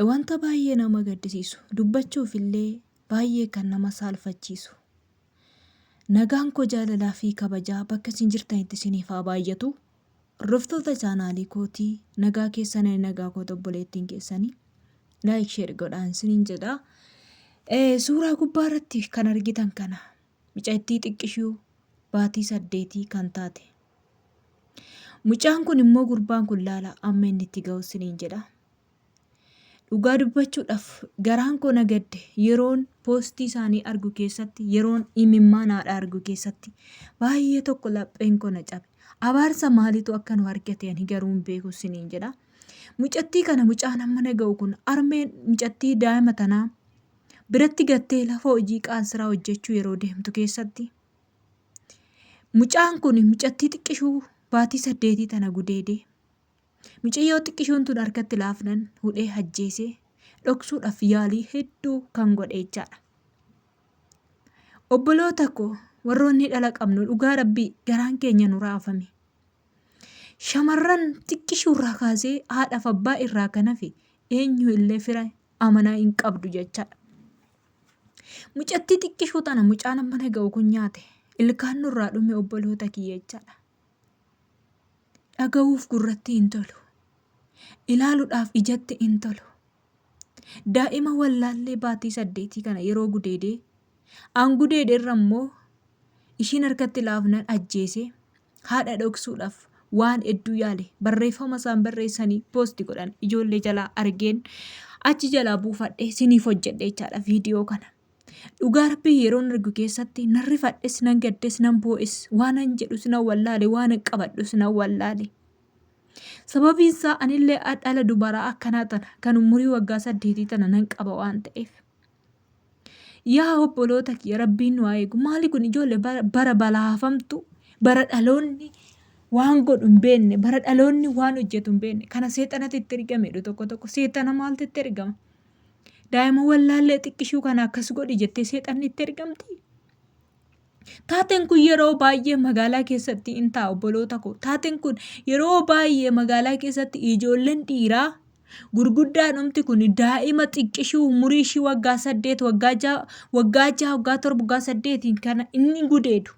Wanta baay'ee nama gaddisiisu dubbachuufillee baay'ee kan nama saalfachiisu. Nagaan koo jaalalaa fi kabajaa bakka isin jirtanitti isiniif haa baay'atu. Hordoftoota chaanaalii kootii nagaa keessanii nagaa koo obboleettiin keessanii laayik sheer godhaan isiniin jedha. Suuraa gubbaa irratti kan argitan kana mucattii xiqqishuu baatii 8 kan taate. Mucaan kun immoo gurbaan kun laala amma inni itti ga'u isiniin jedha. Dhugaa dubbachuudhaaf garaan koo nagadde yeroon poostii isaanii argu keessatti yeroon imimmaan haadha argu keessatti baay'ee tokko lapheen koo na cabe. Abaarsa maaliitu akka nu argate ani garuu hin beeku isiniin jedha. Mucattii kana mucaan amma na ga'u kun armeen mucattii daa'ima tanaa biratti gattee lafa hojii qaansiraa hojjechuu yeroo deemtu keessatti mucaan kun mucattii xiqqishuu baatii 8 tana gudeedee. Mucayyoo xiqqishuun tun harkatti laafnan hudhee ajjeesee dhoksuudhaaf yaalii hedduu kan godhe jechaadha. Obboloota koo warroonni dhala qabnu dhugaa rabbii garaan keenya nu raafame. Shamarran xiqqishuurraa kaasee haadhaaf abbaa irraa kan hafe eenyu illee fira amanaa hin qabdu jechaadha. Mucattii xiqqishuu tana mucaan amma na ga'u kun nyaate ilkaan nurraa dhume obboloota kiyya jechaadha. Dhaga'uuf gurratti hin tolu. Ilaaluudhaaf ijatti hin tolu. Daa'ima wallaallee baatii 8 kana yeroo gudeedee aan gudeedee irra immoo ishiin harkatti laafnan ajjeesee haadha dhoksuudhaaf waan hedduu yaale barreeffama isaan barreessanii poosti godhan ijoollee jalaa argeen achi jalaa buufadhee siniif hojjedhe jechaadha viidiyoo kana. Dhugaa rabbii yeroon argu keessatti nan rifadhes nan gaddes nan boo'es waanan jedhus nan wallaale waanan qabadhus nan wallaale. Sababiin isaa anillee dhala dubaraa akkanaa tana kan umurii waggaa 8 tana nan qaba waan ta'eef. Yaa obboloota kiyya rabbiin nu haa eegu. Maali kun ijoollee bara balaafamtu bara dhaloonni waan godhu hin beekne bara dhaloonni waan hojjetu hin beekne kana seexanatti itti ergame tokko seexana maaltu itti ergama? Daa'ima wallaallee xiqqishuu kana akkas godhi jettee seexanni itti ergamti. Taateen kun yeroo baay'ee magaalaa keessatti hin ta'a obboloota koo. Taateen kun yeroo baay'ee magaalaa keessatti ijoolleen dhiiraa gurguddaa dhumti kun daa'ima xiqqishuu umurii ishii waggaa 8 waggaa 6 waggaa 7 waggaa 8 kana inni gudeedu.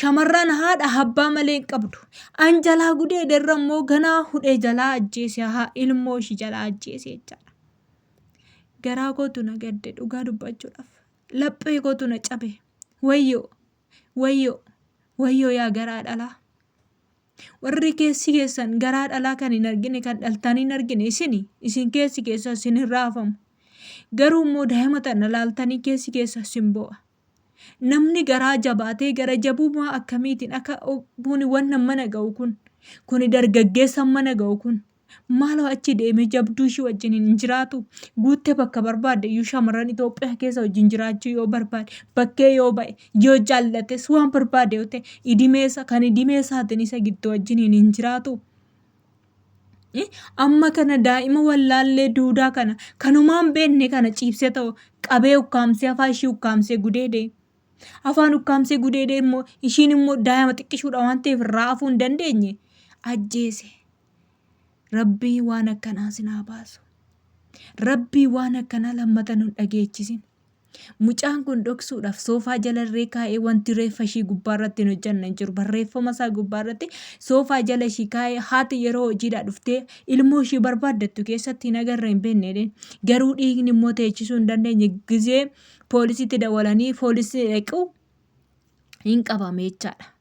Shamarran haadha abbaa malee hin qabdu. An jalaa gudeede irra immoo ganaa hudhee jalaa ajjeese haa ilmoo ishii jalaa ajjeese jechaadha. Garaa kootu na gadde dhugaa dubbachuudhaaf. Laphee kootu na cabe. Wayyoo yaa garaa dhalaa. Warri keessi keessan garaa dhalaa kan hin argine kan dhaltanii hin argine isin keessi keessa isin hin raafamu. Garuu immoo daa'ima tana laaltanii keessi keessa isin bo'a. Namni garaa jabaatee gara jabummaa akkamiitiin akka buni wannan mana ga'u kun dargaggeessan mana ga'u kun maaloo achi deemee jabduu ishii wajjin hin jiraatu guuttee bakka barbaadde iyyuu shamarran Itoophiyaa keessa wajjin jiraachuu yoo barbaade bakkee yoo ba'e yoo jaallates waan barbaade yoo ta'e idimeesaatiin isa gidduu wajjin hin jiraatu. Amma kana daa'ima wallaallee duudaa kana kanumaan beekne kana ciibsee ta'u qabee ukkaamsee afaan ishii ukkaamsee gudeedee. Afaan ukkaamsee gudeedee immoo ishiin immoo daa'ima xiqqishuudha waan ta'eef irraa hafuu hin dandeenye ajjeese. Rabbii waan akkanaa sinaa baasu. Rabbii waan akkanaa lammata nu dhageechisin. Mucaan kun dhoksuudhaaf soofaa jalarree kaa'ee wanti reeffa ishii gubbaarratti hin hojjanne jiru. Barreeffama isaa gubbaarratti soofaa jala ishii kaa'ee haati yeroo hojiidhaa dhuftee ilmoo ishii barbaaddattu keessatti hin agarre hin beekne. Garuu dhiigni immoo teechisuu hin dandeenye gizee poolisiitti dawalanii poolisii dhaqu hin qabame jechaadha.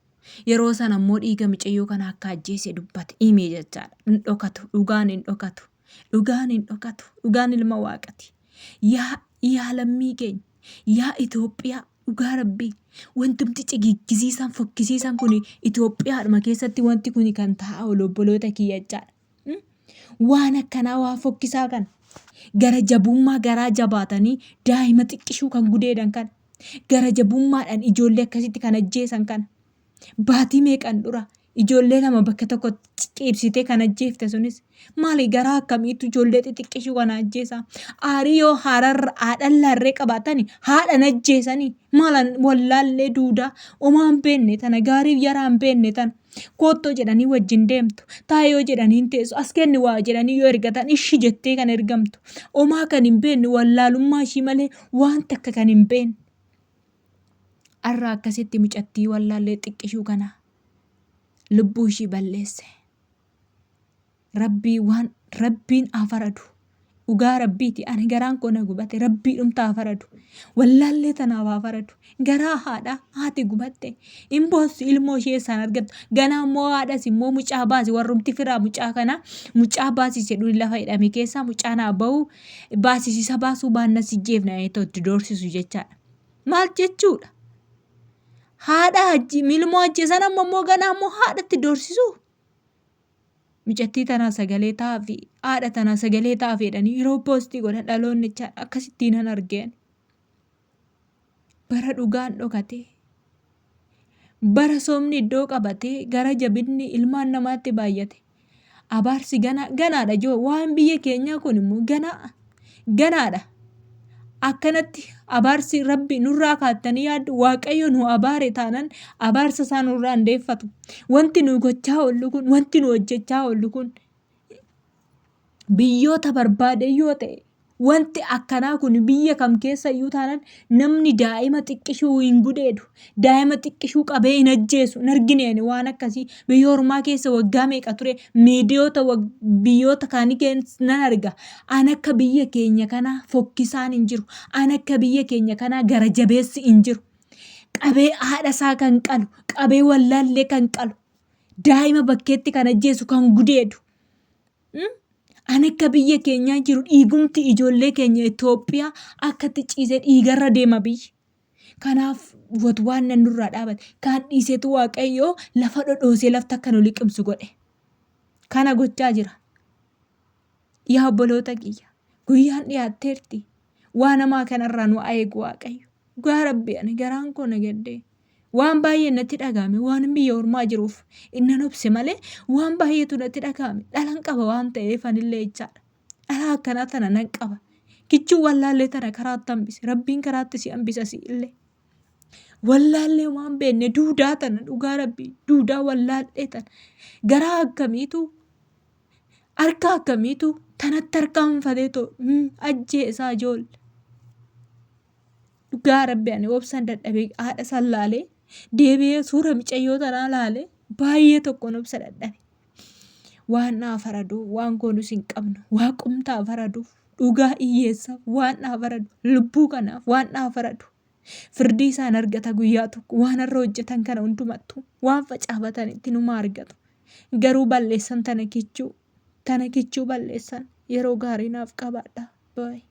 Yeroo sana immoo dhiiga mucayyoo kana akka ajjeese dubbate himee jechaadha. Hin dhokatu dhugaan hin dhokatu. Dhugaan hin dhokatu. Dhugaan ilma waaqati. Yaa lammii keenya. Yaa Itoophiyaa dhugaa rabbii. Wantumti cigiggisiisan fokkisiisan kun Itoophiyaadhuma keessatti wanti kun kan ta'a obboloota kiyya jechaadha. Waan akkanaa waa fokkisaa kan gara jabummaa garaa jabaatanii daa'ima xiqqishuu kan gudeedan kan gara jabummaadhaan ijoollee akkasitti kan ajjeesan kan baatii meeqan dura ijoollee lama bakka tokko ciibsitee kan ajjeefte sunis maali garaa akkamiitu ijoollee xixiqqishuu kana ajjeesa? Aarii yoo haadhan larree qabaatani haadhan ajjeesanii maalan wallaallee duudaa omaan beenne tana gaariif yaraan beenne tana Koottoo jedhanii wajjin deemtu. Taayoo jedhanii hin teessu. As kenni waa jedhanii yoo ergatan ishii jettee kan ergamtu. Omaa kan hin beekne wallaalummaa ishii malee waan takka kan hin beekne. Har'a akkasitti mucattii wallaallee xiqqishuu kana lubbuu ishii balleesse. Rabbiin haa faradu. Dhugaa rabbiiti ani garaan koo na gubate rabbii dhumtaa haa faradu. Wallaallee tanaaf haa faradu. Garaa haati gubatte hin boossu ilmoo ishee isaan argattu. Ganaa immoo haadhas immoo mucaa baasi warrumti firaa mucaa kana mucaa baasii jedhu lafa hidhame keessaa mucaa naa bahu baasisiisa baasuu baannas ijjeefna itti doorsisu jechaadha. Maal jechuudha? Haadha ilmoo ajjeesan amma immoo ganaa immoo haadhatti doorsisu. Mucattii tanaa sagalee taa'aa haadha tanaa sagalee taa'aa jedhanii yeroo poostii godhan dhaloonni akkasittiin hin argeen. Bara dhugaan dhokatee bara soomni iddoo qabatee gara jabinni ilmaan namaatti baay'ate. Abaarsi ganaadha joo waan biyya keenyaa kun immoo ganaadha. Akkanatti abaarsi rabbi nurraa kaattanii yaaddu waaqayyo nu abaare taanaan abaarsa isaa nurraa handeeffatu. Wanti nu gochaa oollu kun wanti nu hojjechaa oollu kun biyyoota barbaade yoo ta'e wanti akkanaa kun biyya kam keessa iyyuu taanaan namni daa'ima xiqqishuu hin gudeedu. Daa'ima xiqqishuu qabee hin ajjeesu. Hin argineen waan akkasii biyya ormaa keessa waggaa meeqa ture miidiyoota biyyoota kaanii keessa nan arga. An akka biyya keenya kanaa fokkisaan hin jiru. An akka biyya keenya kanaa gara jabeessi hin jiru. Qabee haadha isaa kan qalu, qabee wallaallee kan qalu, daa'ima bakkeetti kan ajjeesu kan gudeedu. An akka biyya keenyaa jiru dhiigumti ijoollee keenya Itoophiyaa akkatti ciisee dhiigarra deema biyyi. Kanaaf waan nan nurraa dhaabate kan dhiisetu waaqayyoo lafa dhodhoosee lafta akka nu liqimsu godhe. Kana gochaa jira. Yaa obboloota kiyya guyyaan dhiyaatteerti. Waan namaa kanarraa nu eegu waaqayyo. Gaa rabbi ani garaan koo na gaddee. Waan baay'ee natti dhagahame waan biyya ormaa jiruuf inni obse malee waan baay'eetu natti dhagahame dhalan qaba waan ta'eef anillee jechaadha. Dhala akkanaa tana nan qaba. Kichuu wallaallee tana karaatti hambise rabbiin karaatti si hambisa si illee. Wallaallee waan beekne duudaa tana dhugaa rabbii duudaa wallaallee tana garaa akkamiitu harka akkamiitu tanatti harkaanfatee ajjeesaa ijoollee. Dhugaa rabbi ani obsan dadhabee haadha san laalee deebi'ee suura mucayyoo tanaa laalee baay'ee tokkoon obsa dadhabe. Waan naa faradu waan koonus hin qabnu waaqumtaa faraduuf dhugaa hiyyeessaaf waan naa faradu lubbuu kanaaf waan naa faradu. Firdii isaan argata guyyaa tokko waan irra hojjetan kana hundumattuu waan facaafatan itti numa argatu. Garuu balleessan tana kichuu balleessan yeroo gaarii naaf qabaadha. Bye.